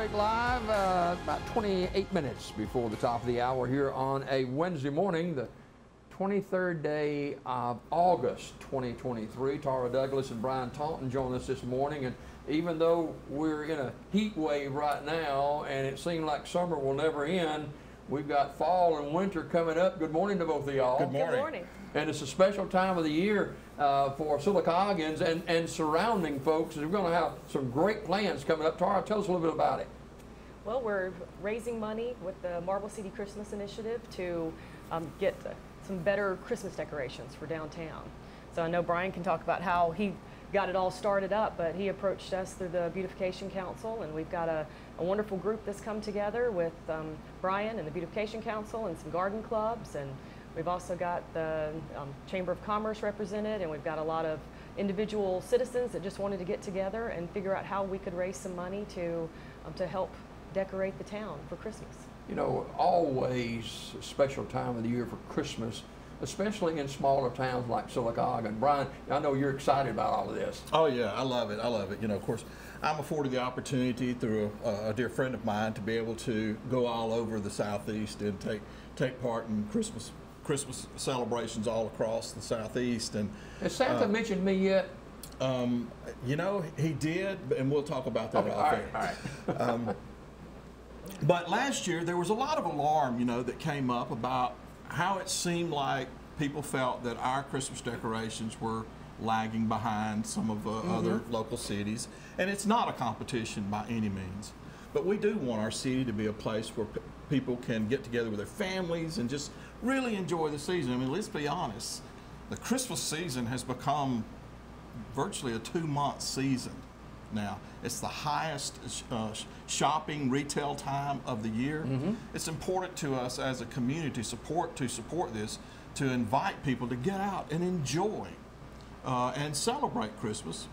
Daybreak Live, about 28 minutes before the top of the hour here on a Wednesday morning, the 23rd day of August 2023. Tara Douglas and Brian Taunton join us this morning, and even though we're in a heat wave right now and it seems like summer will never end, we've got fall and winter coming up. Good morning to both of y'all. Good morning. Good morning. And it's a special time of the year for Silicogans and surrounding folks. We're going to have some great plans coming up. Tara, tell us a little bit about it. Well, we're raising money with the Marble City Christmas Initiative to get some better Christmas decorations for downtown. So I know Brian can talk about how he got it all started up, but he approached us through the Beautification Council, and we've got a wonderful group that's come together with Brian and the Beautification Council and some garden clubs, and we've also got the Chamber of Commerce represented, and we've got a lot of individual citizens that just wanted to get together and figure out how we could raise some money to help decorate the town for Christmas. You know, always a special time of the year for Christmas, especially in smaller towns like Silicogan. Brian, I know you're excited about all of this. Oh yeah, I love it. I love it. You know, of course, I'm afforded the opportunity through a dear friend of mine to be able to go all over the Southeast and take part in Christmas celebrations all across the Southeast. And Has Santa mentioned me yet? you know, he did, and we'll talk about that off air. All right. But last year there was a lot of alarm, you know, that came up about how it seemed like people felt that our Christmas decorations were lagging behind some of other local cities. And it's not a competition by any means. But we do want our city to be a place where people can get together with their families and just really enjoy the season. I mean, let's be honest, the Christmas season has become virtually a 2-month season now. It's the highest shopping retail time of the year. It's important to us as a community to support this, to invite people to get out and enjoy and celebrate Christmas.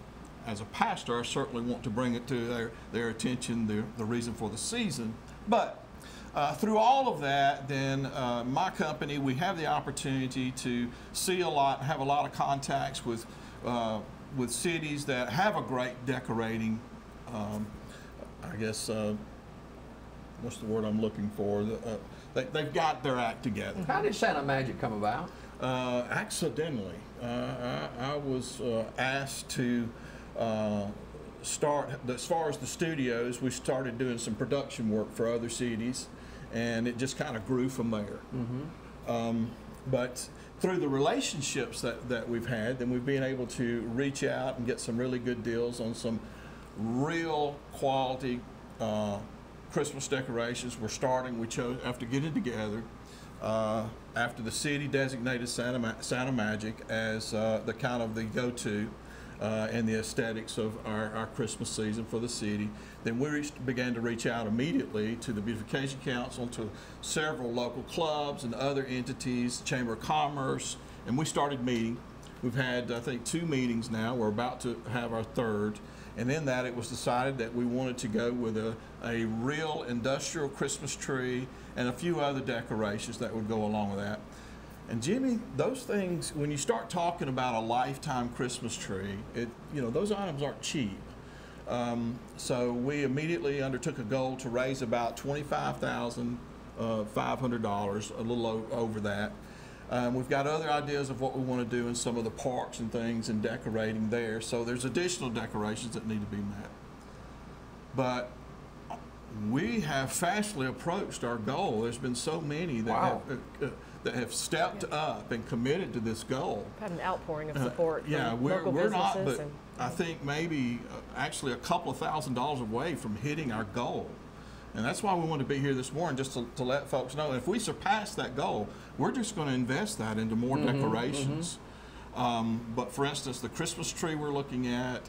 As a pastor, I certainly want to bring it to their attention, the reason for the season. But through all of that, then my company, we have the opportunity to see a lot, have a lot of contacts with cities that have a great decorating, I guess, what's the word I'm looking for? They've got their act together. How did Santa Magic come about? Accidentally. I was asked to start, as far as the studios, we started doing some production work for other cities, and it just kind of grew from there. But through the relationships that we've had, then we've been able to reach out and get some really good deals on some real quality Christmas decorations. We're starting, we chose, after getting together, after the city designated Santa Magic as the kind of the go-to and the aesthetics of our Christmas season for the city, then we began to reach out immediately to the Beautification Council, to several local clubs and other entities, Chamber of Commerce, and we started meeting. We've had, I think, 2 meetings now. We're about to have our 3rd. And in that, it was decided that we wanted to go with a real industrial Christmas tree and a few other decorations that would go along with that. And Jimmy, those things, when you start talking about a lifetime Christmas tree, you know, those items aren't cheap. So we immediately undertook a goal to raise about $25,500, a little over that. We've got other ideas of what we want to do in some of the parks and things and decorating there. So there's additional decorations that need to be met. But we have fastly approached our goal. There's been so many that have stepped up and committed to this goal. We've had an outpouring of support from we're local not, businesses. but I think maybe actually a couple of $1,000s away from hitting our goal. And that's why we want to be here this morning, just to let folks know. If we surpass that goal, we're just going to invest that into more decorations. But for instance, the Christmas tree we're looking at,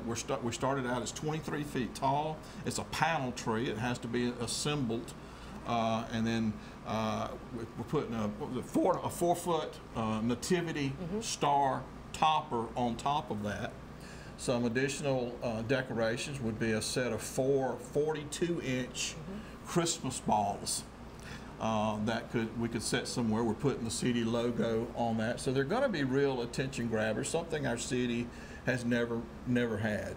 we started out as 23 feet tall. It's a panel tree. It has to be assembled. And then we're putting a 4-foot nativity star topper on top of that. Some additional decorations would be a set of 4 42-inch Christmas balls that we could set somewhere. We're putting the city logo on that. So they're going to be real attention grabbers, something our city has never had.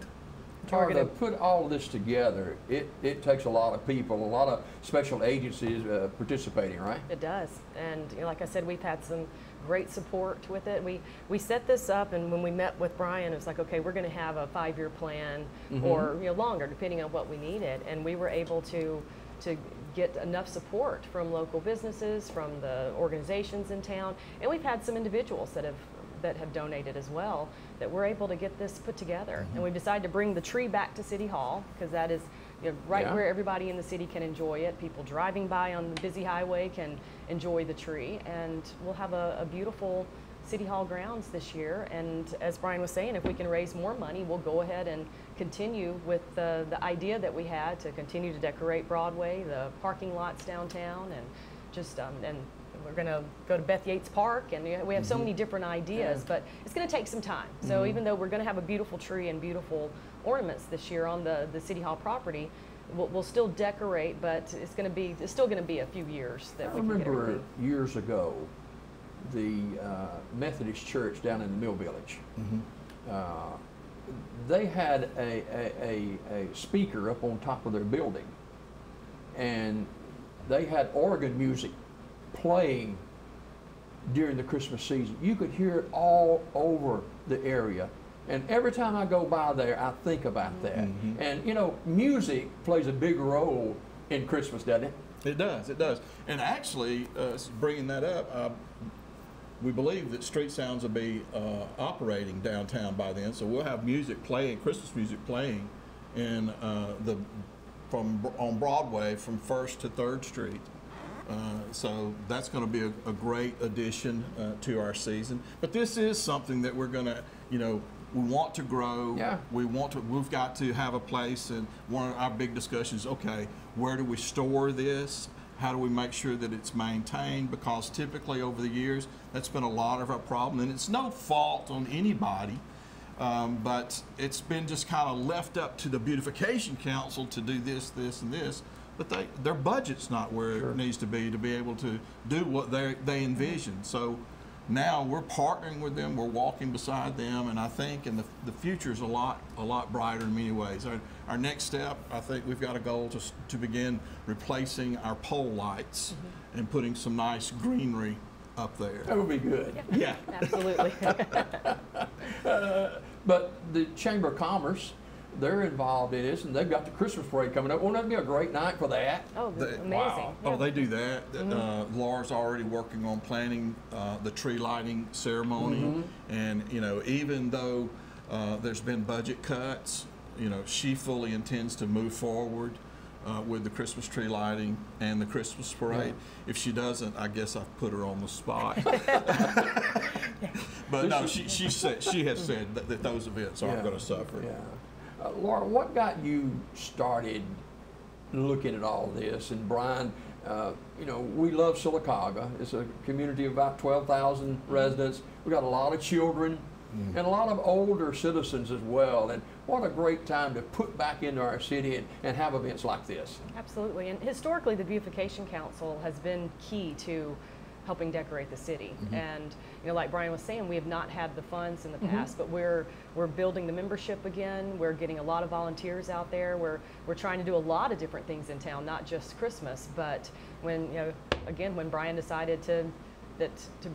Tara, to put all this together, it takes a lot of people, a lot of special agencies participating, right? It does. And you know, like I said, we've had some great support with it. We set this up, and when we met with Brian, it was like, okay, we're going to have a 5-year plan, or longer, depending on what we needed. And we were able to get enough support from local businesses, from the organizations in town, and we've had some individuals that have donated as well, that we're able to get this put together. And we've decided to bring the tree back to City Hall, because that is right where everybody in the city can enjoy it. People driving by on the busy highway can enjoy the tree, and we'll have a beautiful City Hall grounds this year. And as Brian was saying, if we can raise more money, we'll go ahead and continue with the idea that we had to continue to decorate Broadway, the parking lots downtown, and just and we're going to go to Beth Yates Park, and we have so many different ideas, but it's going to take some time. So even though we're going to have a beautiful tree and beautiful ornaments this year on the City Hall property, we'll still decorate, but it's still going to be a few years that we can get everything. I remember years ago, the Methodist Church down in the Mill Village, they had a speaker up on top of their building, and they had organ music playing during the Christmas season. You could hear it all over the area. And every time I go by there, I think about that. And you know, music plays a big role in Christmas, doesn't it? It does, it does. And actually, bringing that up, we believe that Street Sounds will be operating downtown by then, so we'll have music playing, Christmas music playing in on Broadway from 1st to 3rd Street. So that's going to be a great addition to our season. But this is something that we're going to, we want to grow. Yeah. We've got to have a place, and one of our big discussions, okay, where do we store this? How do we make sure that it's maintained? Because typically over the years, that's been a lot of our problem, and it's no fault on anybody, but it's been just kind of left up to the Beautification Council to do this, this, and this. But their budget's not where it needs to be able to do what they envision. So now we're partnering with them, we're walking beside them, and I think the future's a lot brighter in many ways. Our next step, I think we've got a goal to begin replacing our pole lights and putting some nice greenery up there. That would be good. Yeah. Absolutely. But the Chamber of Commerce, they're involved in this, and they've got the Christmas parade coming up. Won't that be a great night for that? Oh, amazing. Wow. Yeah. Oh, they do that. Laura's already working on planning the tree lighting ceremony. And, even though there's been budget cuts, she fully intends to move forward with the Christmas tree lighting and the Christmas parade. If she doesn't, I guess I've put her on the spot. But no, she has said that those events aren't going to suffer. Yeah. Laura, what got you started looking at all this? And Brian, we love Sylacauga. It's a community of about 12,000 residents. We've got a lot of children and a lot of older citizens as well. And what a great time to put back into our city and have events like this. Absolutely. And historically, the Beautification Council has been key to helping decorate the city. And like Brian was saying, we have not had the funds in the past, but we're building the membership again. We're getting a lot of volunteers out there. We're trying to do a lot of different things in town, not just Christmas. But when when Brian decided to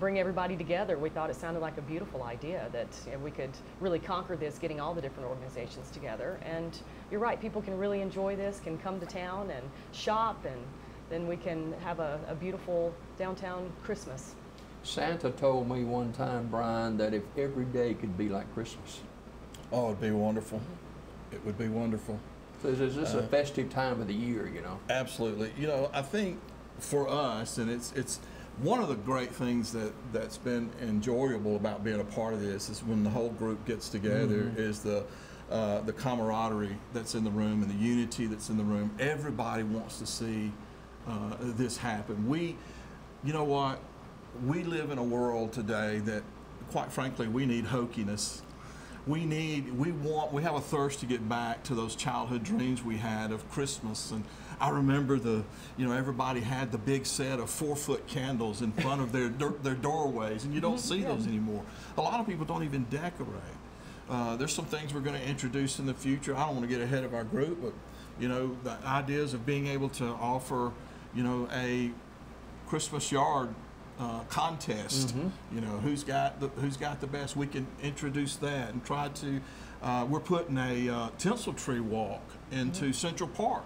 bring everybody together, we thought it sounded like a beautiful idea that we could really conquer this, getting all the different organizations together. And you're right, people can really enjoy this, can come to town and shop, and then we can have a beautiful downtown Christmas. Santa told me one time, Brian, that if every day could be like Christmas. Oh, it'd be wonderful. It would be wonderful. So is this a festive time of the year, Absolutely. I think for us, and it's one of the great things that's been enjoyable about being a part of this is when the whole group gets together is the camaraderie that's in the room and the unity that's in the room. Everybody wants to see this happen. You know what? We live in a world today that, quite frankly, we need hokiness. We have a thirst to get back to those childhood dreams we had of Christmas. And I remember everybody had the big set of 4-foot candles in front of their doorways, and you don't see those anymore. A lot of people don't even decorate. There's some things we're going to introduce in the future. I don't want to get ahead of our group, but you know, the ideas of being able to offer, you know, a Christmas yard contest. You know, who's got the best? We can introduce that and try to. We're putting a tinsel tree walk into Central Park,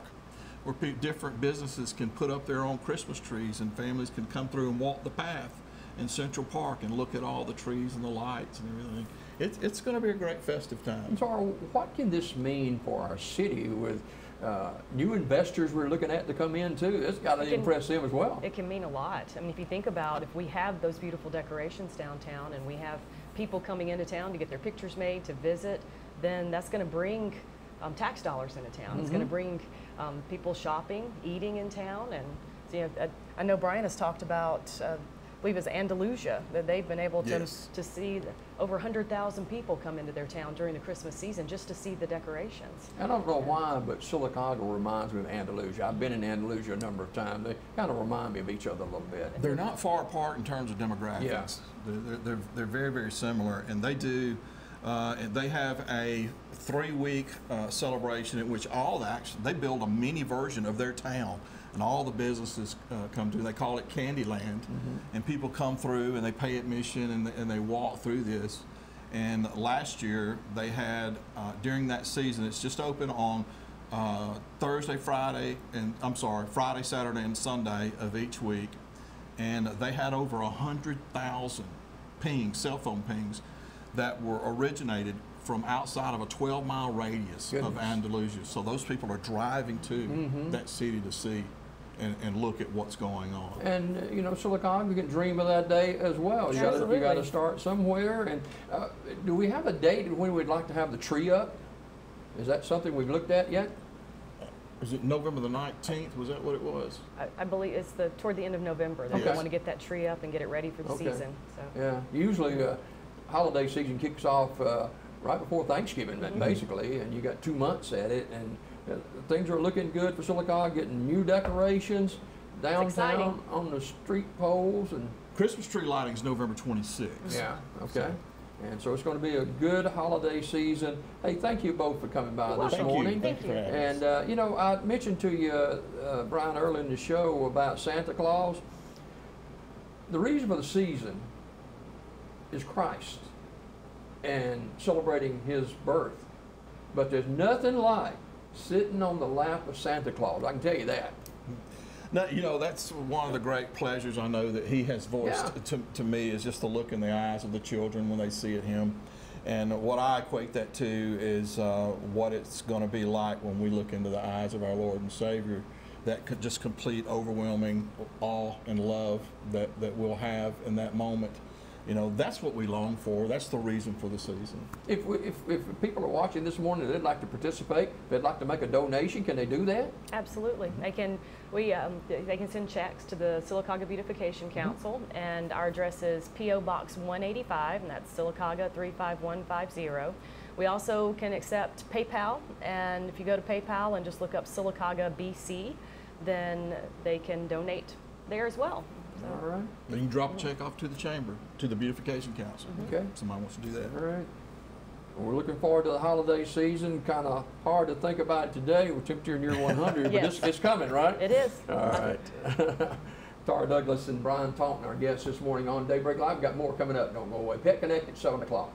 where different businesses can put up their own Christmas trees, and families can come through and walk the path in Central Park and look at all the trees and the lights and everything. It's going to be a great festive time. Tara, what can this mean for our city with new investors we're looking at to come in too? It's got to impress them as well. It can mean a lot. I mean, if you think about, if we have those beautiful decorations downtown and we have people coming into town to get their pictures made, to visit, then that's going to bring tax dollars into town. It's going to bring people shopping, eating in town. And so, you know, I know Brian has talked about, I believe it's Andalusia, that they've been able to see over 100,000 people come into their town during the Christmas season just to see the decorations. I don't know why, but Sylacauga reminds me of Andalusia. I've been in Andalusia a number of times. They kind of remind me of each other a little bit. They're not far apart in terms of demographics. Yeah. They're very, very similar, and they do. They have a 3-week celebration in which they build a mini version of their town, and all the businesses come to. They call it Candyland, and people come through and they pay admission and they walk through this. And last year they had during that season, it's just open on Thursday, Friday, Saturday, and Sunday of each week, and they had over 100,000 pings, cell phone pings, that were originated from outside of a 12-mile radius of Andalusia. So those people are driving to that city to see and look at what's going on. And you know, Sylacauga, you can dream of that day as well. You got to start somewhere. And do we have a date when we'd like to have the tree up? Is that something we've looked at yet? Is it November the 19th? Was that what it was? I believe it's toward the end of November that they want to get that tree up and get it ready for the season. So. Yeah, usually holiday season kicks off right before Thanksgiving, basically, and you got 2 months at it, and things are looking good for Sylacauga, getting new decorations downtown on the street poles. And Christmas tree lighting is November 26th. Yeah, okay. And so it's going to be a good holiday season. Hey, thank you both for coming by this morning. Thank you. And, you know, I mentioned to you, Brian, earlier in the show about Santa Claus. The reason for the season is Christ and celebrating his birth. But there's nothing like sitting on the lap of Santa Claus. I can tell you that. Now, you know, that's one of the great pleasures I know that he has voiced to me, is just the look in the eyes of the children when they see him. And what I equate that to is what it's going to be like when we look into the eyes of our Lord and Savior. That could just complete, overwhelming awe and love that we'll have in that moment. You know, that's what we long for. That's the reason for the season. If people are watching this morning and they'd like to participate, they'd like to make a donation, can they do that? Absolutely. They can. They can send checks to the Sylacauga Beautification Council, and our address is P.O. Box 185, and that's Sylacauga 35150. We also can accept PayPal, and if you go to PayPal and just look up Sylacauga BC, then they can donate there as well. So. All right. You can drop a check off to the chamber, to the Beautification Council. Okay. If somebody wants to do that. All right. Well, we're looking forward to the holiday season. Kind of hard to think about it today with temperature near 100, but it's coming, right? It is. All right. Tara Douglas and Brian Taunton, our guests this morning on Daybreak Live. We've got more coming up. Don't go away. Pet Connect at 7 o'clock.